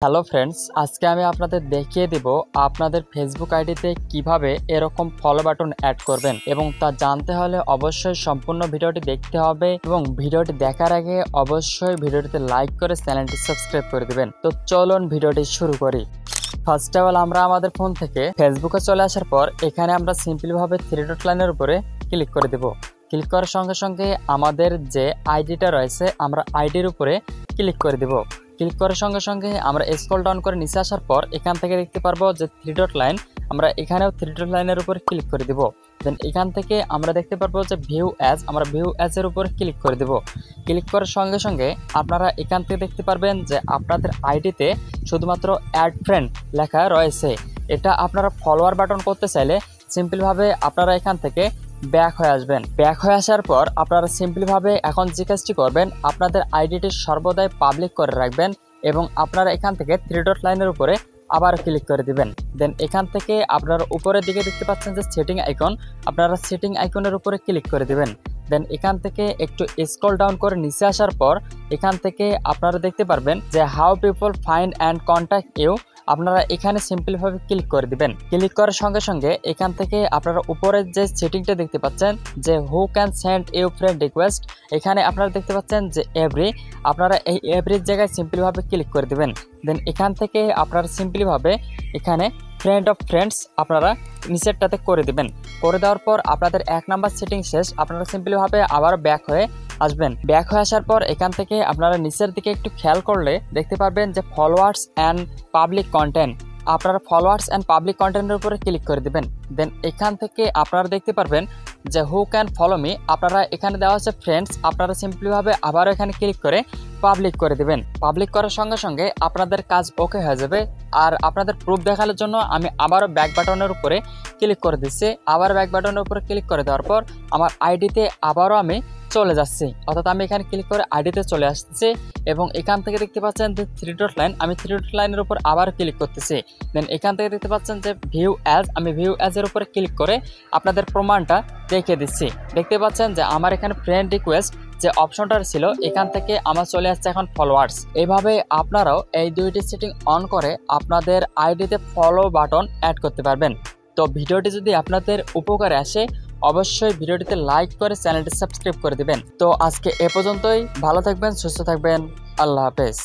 Hello friends, আজকে আমি আপনাদের দেখিয়ে দিব আপনাদের ফেসবুক আইডিতে কিভাবে এরকম ফলো বাটন অ্যাড করবেন এবং তা জানতে হলে অবশ্যই সম্পূর্ণ ভিডিওটি দেখতে হবে এবং ভিডিওটি দেখার আগে অবশ্যই ভিডিওটিতে লাইক করে চ্যানেলটি সাবস্ক্রাইব করে দিবেন। তো চলুন ভিডিওটি শুরু করি। ফার্স্ট অফ অল আমরা আমাদের ফোন থেকে ফেসবুকে চলে আসার পর এখানে আমরা সিম্পলিভাবে থ্রি ডট লাইনের উপরে ক্লিক করে দেব। ক্লিক করার সঙ্গে সঙ্গে আমাদের যে আইডিটা রয়েছে আমরা আইডির উপরে ক্লিক করে দেব। ক্লিক করার সঙ্গে সঙ্গে আমরা স্ক্রল ডাউন করে নিচে আসার পর এখান থেকে দেখতে পারবো যে থ্রি ডট লাইন, আমরা এখানেও থ্রি ডট লাইনের উপরে ক্লিক করে দেব। দেন এখান থেকে আমরা দেখতে পারবো যে ভিউ অ্যাজ, আমরা ভিউ অ্যাজের উপরে ক্লিক করে দেব। ক্লিক করার সঙ্গে সঙ্গে আপনারা এখান থেকে দেখতে পারবেন যে আপনাদের আইডিতে শুধুমাত্র অ্যাড ফ্রেন্ড লেখা রয়েছে। এটা আপনারা ফলোয়ার বাটন করতে চাইলে সিম্পলভাবে আপনারা এখান থেকে ব্যাক হয়ে আসবেন। ব্যাক হয়ে আসার পর আপনারা সিম্পলিভাবে এখন যে কাজটি করবেন, আপনাদের আইডিটি সর্বদাই পাবলিক করে রাখবেন এবং আপনারা এখান থেকে থ্রি ডট লাইনের উপরে আবার ক্লিক করে দিবেন। দেন এখান থেকে আপনারা উপরের দিকে দেখতে পাচ্ছেন যে সেটিং আইকন, আপনারা সেটিং আইকনের উপরে ক্লিক করে দিবেন। দেন এখান থেকে একটু স্ক্রল ডাউন করে নিচে আসার পর এখান থেকে আপনারা দেখতে পারবেন যে how people find and contact you, আপনারা এখানে সিম্পলভাবে ক্লিক করে দিবেন। ক্লিক করার সঙ্গে সঙ্গে এখান থেকে আপনারা উপরের যে সেটিংটা দেখতে পাচ্ছেন যে who can send you friend request, এখানে আপনারা দেখতে পাচ্ছেন যে এভরি, আপনারা এই এভরির জায়গায় সিম্পলভাবে ক্লিক করে দিবেন। দেন এখান থেকে আপনারা সিম্পলিভাবে এখানে ফ্রেন্ড অফ ফ্রেন্ডস আপনারা নিচেরটাতে করে দিবেন। করে দেওয়ার পর আপনাদের 1 নাম্বার সেটিং শেষ, আপনারা সিম্পলিভাবে আবার ব্যাক হয়ে আসবেন। ব্যাক হয়ে আসার পর এখান থেকে আপনারা নিচের দিকে একটু খেয়াল করলে দেখতে পারবেন যে ফলোয়ার্স অ্যান্ড পাবলিক কন্টেন্ট, আপনারা ফলোয়ার্স অ্যান্ড পাবলিক কন্টেন্টের উপরে ক্লিক করে দিবেন। দেন এখান থেকে আপনারা দেখতে পারবেন যে হু ক্যান ফলো মি, আপনারা এখানে দেওয়া হচ্ছে ফ্রেন্ডস, আপনারা সিম্পলিভাবে আবারও এখানে ক্লিক করে পাবলিক করে দিবেন। পাবলিক করার সঙ্গে সঙ্গে আপনাদের কাজ ওকে হয়ে যাবে। আর আপনাদের প্রুফ দেখানোর জন্য আমি আবারও ব্যাক বাটনের উপরে ক্লিক করে দিচ্ছি। আবার ব্যাক বাটনের উপরে ক্লিক করে দেওয়ার পর আমার আইডিতে আবারও আমি চলে যাচ্ছি, অর্থাৎ আমি এখানে ক্লিক করে আইডিতে চলে আসছি এবং এখান থেকে দেখতে পাচ্ছেন যে থ্রি ডট লাইন, আমি থ্রি ডট লাইনের উপর আবার ক্লিক করতেছি। দেন এখান থেকে দেখতে পাচ্ছেন যে ভিউ অ্যাজ, আমি ভিউ অ্যাজের উপরে ক্লিক করে আপনাদের প্রমাণটা দেখিয়ে দিচ্ছি। দেখতে পাচ্ছেন যে আমার এখানে ফ্রেন্ড রিকোয়েস্ট যে অপশনটা ছিল এখান থেকে আমার চলে আসছে এখন ফলোয়ার্স। এইভাবে আপনারাও এই দুইটি সেটিং অন করে আপনাদের আইডিতে ফলো বাটন অ্যাড করতে পারবেন। তো ভিডিওটি যদি আপনাদের উপকারে আসে অবশ্যই ভিডিওটিতে লাইক করে চ্যানেলটি সাবস্ক্রাইব করে দিবেন। তো আজকে এ পর্যন্তই, ভালো থাকবেন, সুস্থ থাকবেন, আল্লাহ হাফেজ।